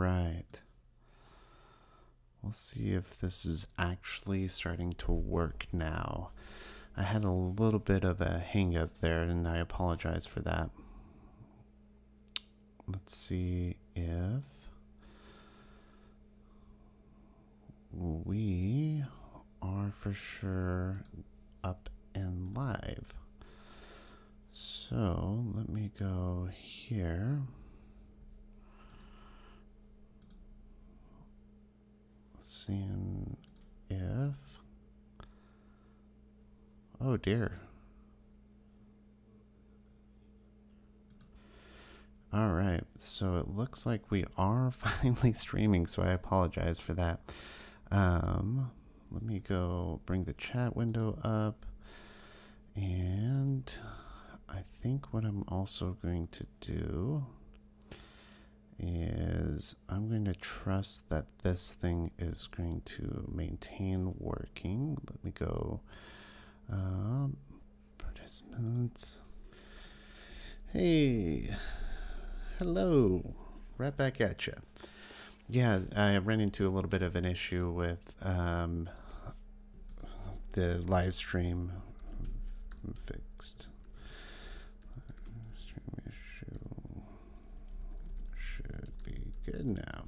right. We'll see if this is actually starting to work now. I had a little bit of a hang up there, and I apologize for that. Let's see if we are for sure up and live. So let me go here. Seeing if, oh dear. All right, so it looks like we are finally streaming, so I apologize for that. Let me go bring the chat window up, and I think what I'm also going to do is I'm going to trust that this thing is going to maintain working. Let me go participants. Hey, hello, right back at you. Yeah, I ran into a little bit of an issue with the live stream fixed. Stream issue should be good now.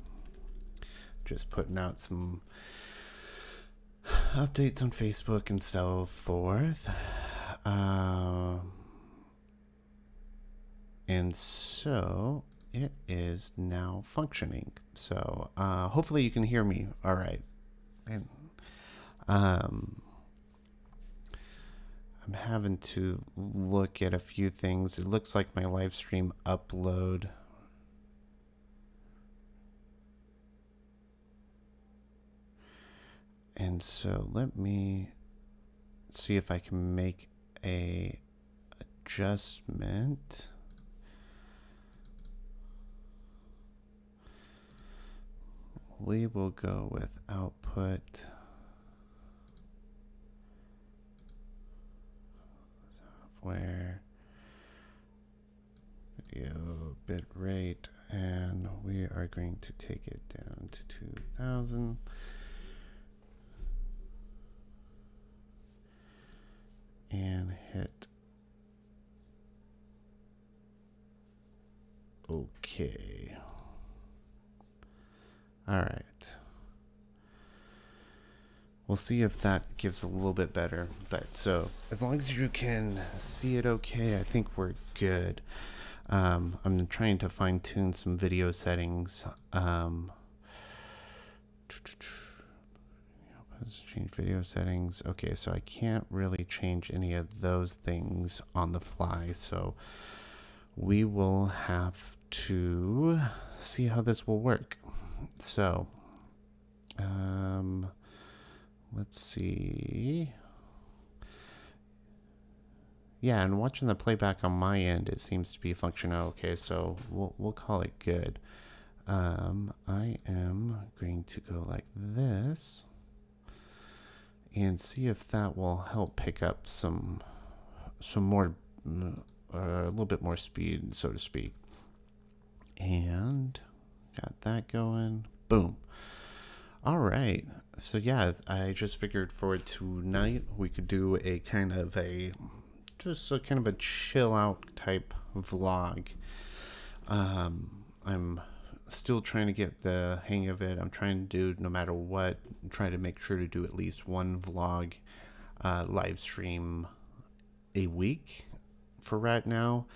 Just putting out some updates on Facebook and so forth. And so it is now functioning. So hopefully you can hear me all right. And I'm having to look at a few things. It looks like my live stream upload and so let me see if I can make a adjustment. We will go with output software video bit rate, and we are going to take it down to 2000. And hit OK. All right. We'll see if that gives a little bit better. But so as long as you can see it okay, I think we're good. I'm trying to fine tune some video settings. Change video settings. Okay, so I can't really change any of those things on the fly, so we will have to see how this will work. So let's see. Yeah, and watching the playback on my end, it seems to be functioning okay, so we'll call it good. I am going to go like this and see if that will help pick up some more, a little bit more speed, so to speak. And got that going. Boom. All right. So yeah, I just figured for tonight we could do a kind of a chill out type vlog. I'm still trying to get the hang of it. I'm trying to do, no matter what, try to make sure to do at least one vlog live stream a week for right now.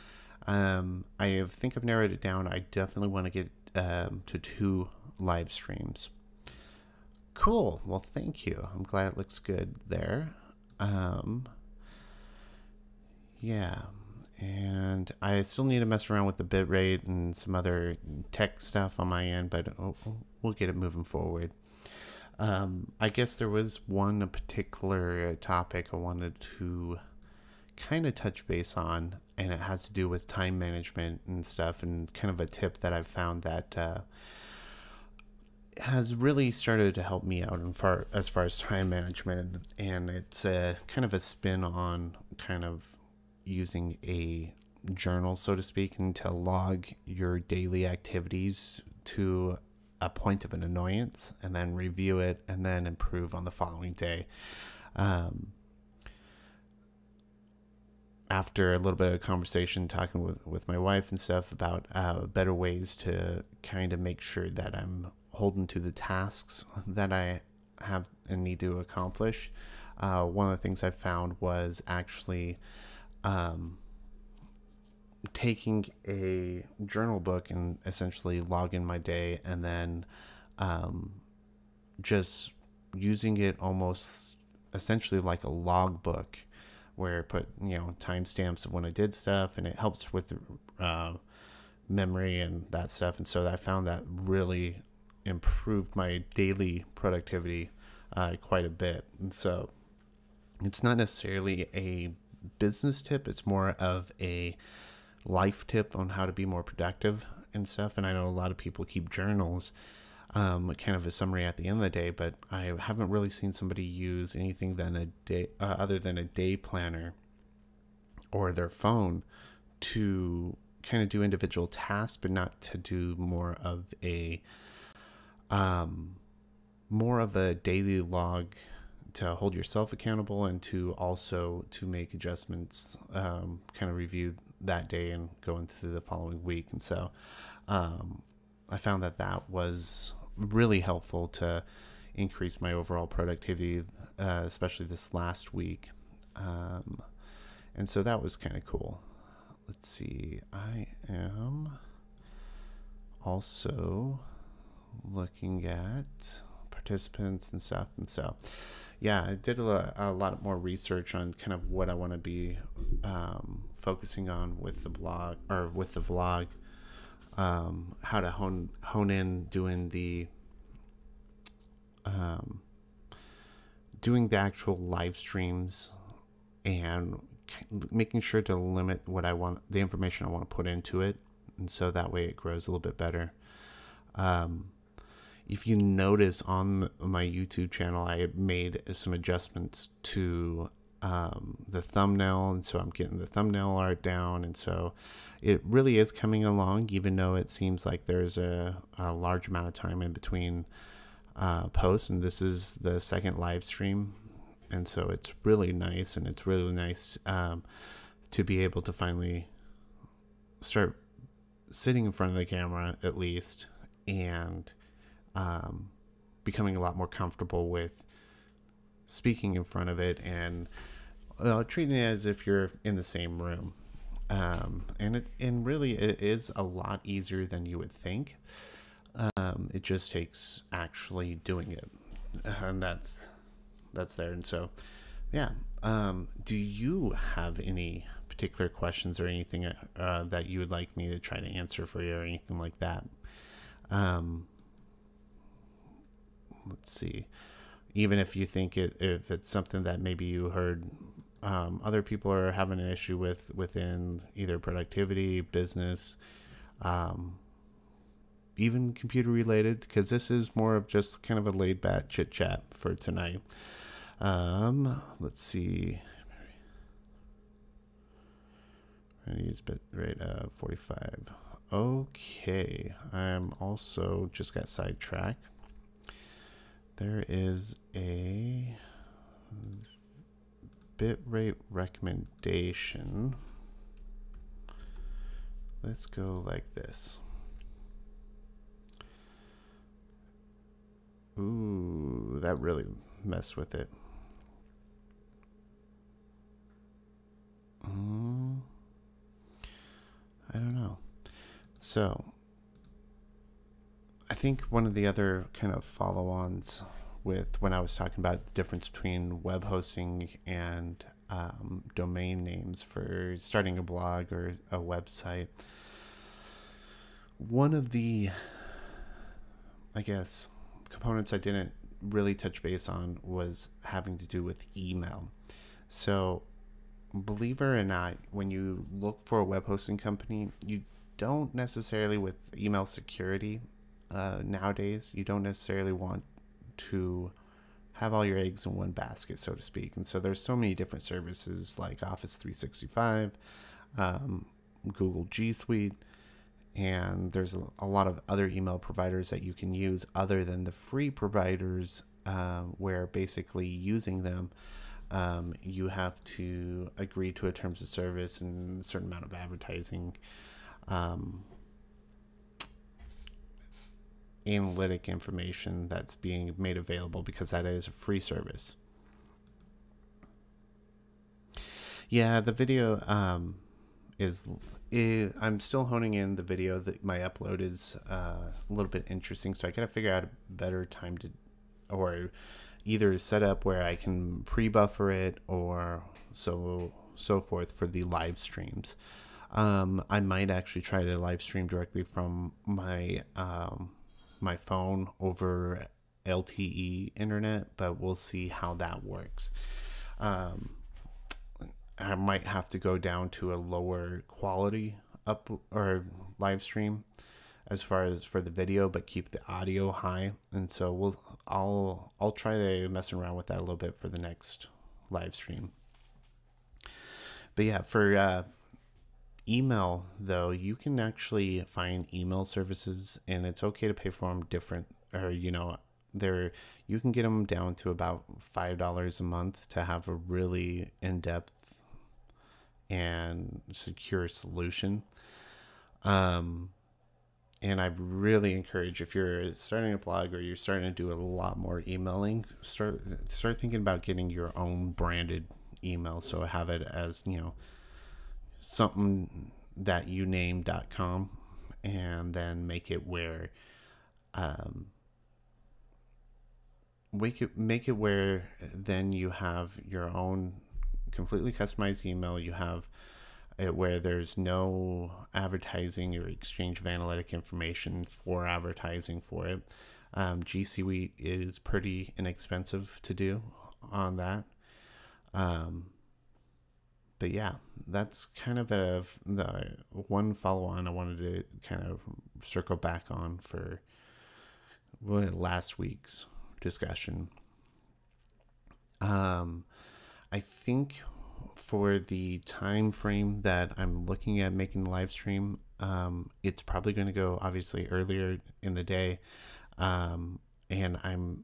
I think I've narrowed it down. I definitely want to get to 2 live streams. Cool. Well, thank you. I'm glad it looks good there. Yeah. And I still need to mess around with the bitrate and some other tech stuff on my end, but we'll get it moving forward. I guess there was one particular topic I wanted to kind of touch base on, and it has to do with time management and stuff, and kind of a tip that I've found that has really started to help me out as far as time management, and it's kind of a spin on kind of using a journal, so to speak, and to log your daily activities to a point of an annoyance, and then review it, and then improve on the following day. After a little bit of conversation, talking with my wife and stuff about better ways to kind of make sure that I'm holding to the tasks that I have and need to accomplish. One of the things I found was actually taking a journal book and essentially logging my day, and then just using it almost essentially like a log book, where I put, timestamps of when I did stuff, and it helps with memory and that stuff. And so I found that really improved my daily productivity quite a bit. And so it's not necessarily a business tip, it's more of a life tip on how to be more productive and stuff. And I know a lot of people keep journals, kind of a summary at the end of the day, but I haven't really seen somebody use anything than a day other than a day planner or their phone to kind of do individual tasks, but not to do more of a daily log to hold yourself accountable, and to also to make adjustments, kind of review that day and go into the following week. And so I found that was really helpful to increase my overall productivity, especially this last week. And so that was kind of cool. Let's see, I am also looking at participants and stuff. And so, yeah, I did a lot more research on kind of what I want to be focusing on with the blog, or with the vlog, how to hone in doing the actual live streams, and making sure to limit the information I want to put into it, and so that way it grows a little bit better. If you notice on my YouTube channel, I made some adjustments to the thumbnail, and so I'm getting the thumbnail art down, and so it really is coming along, even though it seems like there's a large amount of time in between posts. And this is the second live stream, and so it's really nice, and it's really nice to be able to finally start sitting in front of the camera, at least, and becoming a lot more comfortable with speaking in front of it, and treating it as if you're in the same room. And really it is a lot easier than you would think. It just takes actually doing it, and that's there. And so, yeah. Do you have any particular questions or anything that you would like me to try to answer for you, or anything like that? Let's see. Even if you think if it's something that maybe you heard other people are having an issue with within either productivity, business, even computer related, because this is more of just kind of a laid back chit chat for tonight. Let's see. I use bit rate 45. Okay. I'm also just got sidetracked. There is a bitrate recommendation. Let's go like this. Ooh, that really messed with it. I don't know. So I think one of the other kind of follow-ons with when I was talking about the difference between web hosting and domain names for starting a blog or a website, one of the, I guess, components I didn't really touch base on was having to do with email. So believe it or not, when you look for a web hosting company, you don't necessarily, with email security nowadays, you don't necessarily want to have all your eggs in one basket, so to speak. And so there's so many different services like Office 365, Google G Suite, And there's a lot of other email providers that you can use other than the free providers, where basically using them, you have to agree to a terms of service and a certain amount of advertising, um, analytic information that's being made available, because that is a free service. Yeah, the video I'm still honing in the video. That my upload is a little bit interesting, so I gotta figure out a better time to, or either set up where I can pre-buffer it or so forth for the live streams. I might actually try to live stream directly from my phone over LTE internet, but we'll see how that works. Um, I might have to go down to a lower quality up or live stream as far as for the video, but keep the audio high. And so I'll try to mess around with that a little bit for the next live stream. But yeah, for email though, you can actually find email services, and it's okay to pay for them different, or there you can get them down to about $5 a month to have a really in-depth and secure solution. And I really encourage, if you're starting a blog or you're starting to do a lot more emailing, start thinking about getting your own branded email. So have it as, something that you name.com, and then make it where make it where then you have your own completely customized email. You have it where there's no advertising or exchange of analytic information for advertising for it. G Suite is pretty inexpensive to do on that. But yeah, that's kind of the one follow on I wanted to kind of circle back on for last week's discussion. I think for the time frame that I'm looking at making the live stream, it's probably going to go obviously earlier in the day, and I'm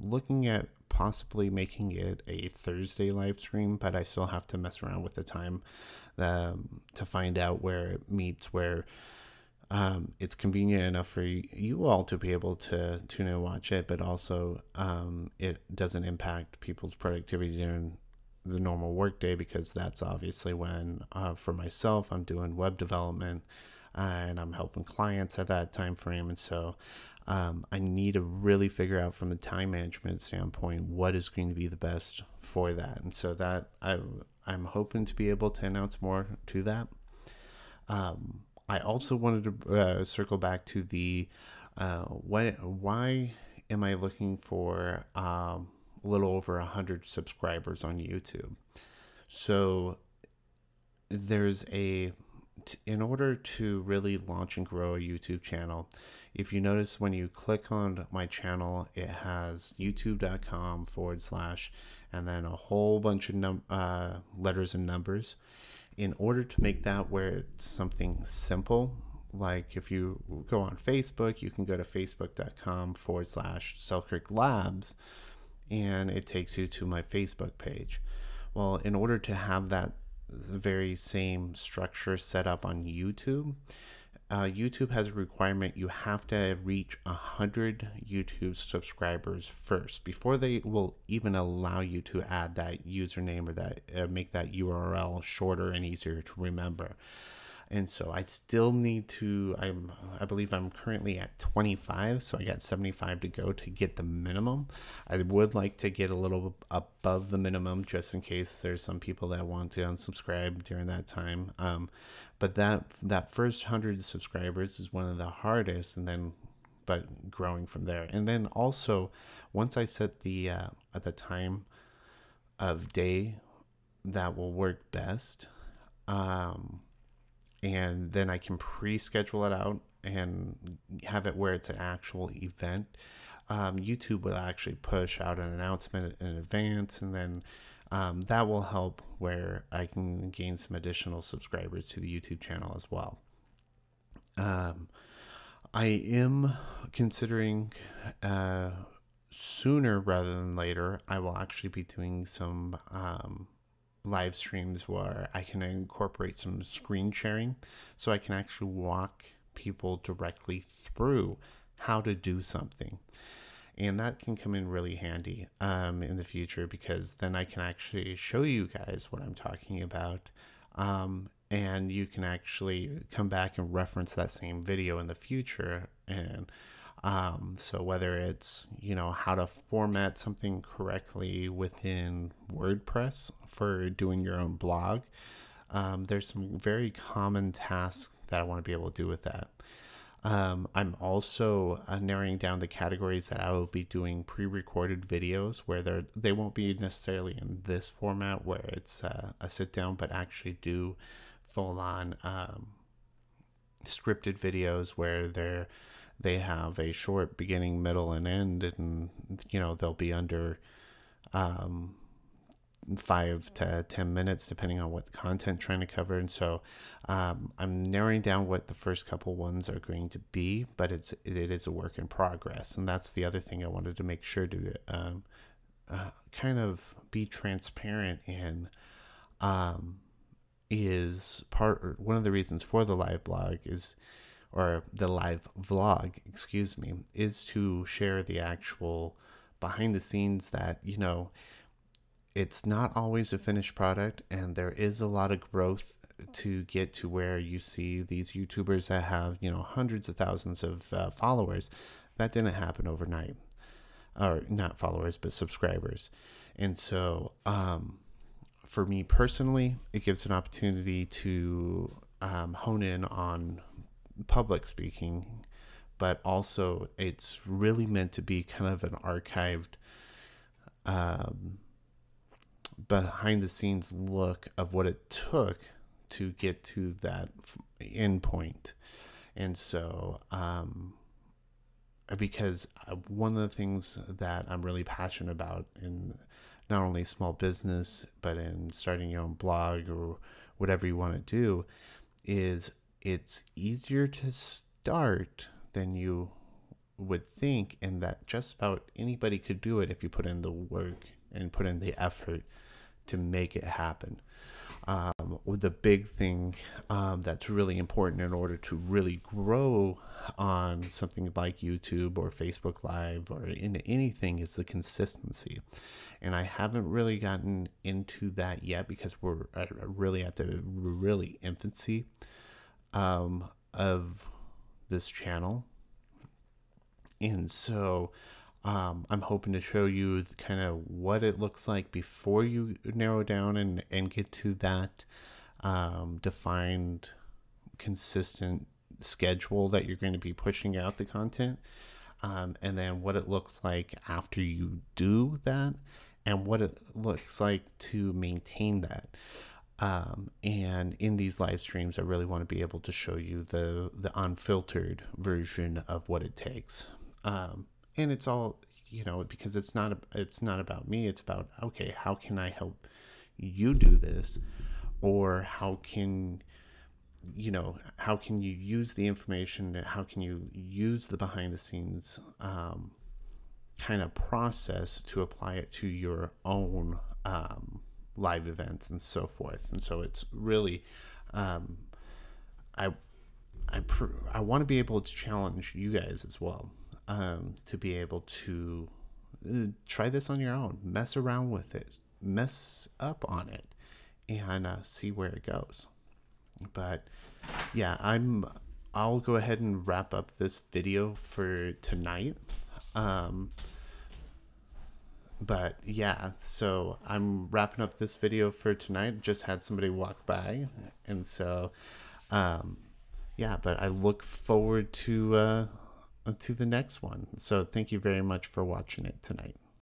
looking at possibly making it a Thursday live stream, but I still have to mess around with the time to find out where it meets, where it's convenient enough for you all to be able to tune in and watch it, but also it doesn't impact people's productivity during the normal workday, because that's obviously when for myself I'm doing web development and I'm helping clients at that time frame. And so I need to really figure out from the time management standpoint what is going to be the best for that. And so that I'm hoping to be able to announce more to that. I also wanted to circle back to the why am I looking for a little over 100 subscribers on YouTube? So there's in order to really launch and grow a YouTube channel, if you notice when you click on my channel, it has youtube.com / and then a whole bunch of letters and numbers. In order to make that where it's something simple, like if you go on Facebook, you can go to facebook.com / Selkirk Labs, and it takes you to my Facebook page. Well, in order to have that very same structure set up on YouTube, YouTube has a requirement. You have to reach 100 YouTube subscribers first before they will even allow you to add that username or that make that URL shorter and easier to remember. And so I still need to, I believe I'm currently at 25, so I got 75 to go to get the minimum. I would like to get a little above the minimum just in case there's some people that want to unsubscribe during that time. But that first 100 subscribers is one of the hardest, and then but growing from there. And then also once I set the at the time of day that will work best, and then I can pre-schedule it out and have it where it's an actual event. YouTube will actually push out an announcement in advance, and then that will help where I can gain some additional subscribers to the YouTube channel as well. Um, I am considering sooner rather than later, I will actually be doing some live streams where I can incorporate some screen sharing so I can actually walk people directly through how to do something. And that can come in really handy in the future, because then I can actually show you guys what I'm talking about. And you can actually come back and reference that same video in the future. And so whether it's, how to format something correctly within WordPress for doing your own blog, there's some very common tasks that I want to be able to do with that. I'm also narrowing down the categories that I will be doing pre-recorded videos where they won't be necessarily in this format where it's a sit down, but actually do full on scripted videos where they have a short beginning, middle, and end, and they'll be under 5 to 10 minutes depending on what the content I'm trying to cover. And so I'm narrowing down what the first couple ones are going to be, but it is a work in progress. And that's the other thing I wanted to make sure to kind of be transparent in, is one of the reasons for the live blog or the live vlog, excuse me, is to share the actual behind the scenes that, it's not always a finished product, and there is a lot of growth to get to where you see these YouTubers that have, hundreds of thousands of followers. That didn't happen overnight, or not followers, but subscribers. And so, for me personally, it gives an opportunity to hone in on public speaking, but also it's really meant to be kind of an archived behind the scenes look of what it took to get to that end point. And so because one of the things that I'm really passionate about in not only small business but in starting your own blog or whatever you want to do is it's easier to start than you would think, and that just about anybody could do it if you put in the work and put in the effort to make it happen. The big thing that's really important in order to really grow on something like YouTube or Facebook Live or in anything is the consistency. And I haven't really gotten into that yet because we're really at the really infancy of this channel. And so I'm hoping to show you kind of what it looks like before you narrow down and get to that defined, consistent schedule that you're going to be pushing out the content, and then what it looks like after you do that, and what it looks like to maintain that. And in these live streams, I really want to be able to show you the unfiltered version of what it takes. And it's all, because it's not about me. It's about, okay, how can I help you do this? Or how can you use the information? How can you use the behind the scenes kind of process to apply it to your own live events and so forth? And so it's really, I want to be able to challenge you guys as well. To be able to try this on your own, mess around with it, mess up on it, and see where it goes. But yeah, I'll go ahead and wrap up this video for tonight. But yeah, so I'm wrapping up this video for tonight. Just had somebody walk by, and so yeah, but I look forward to the next one. So thank you very much for watching it tonight.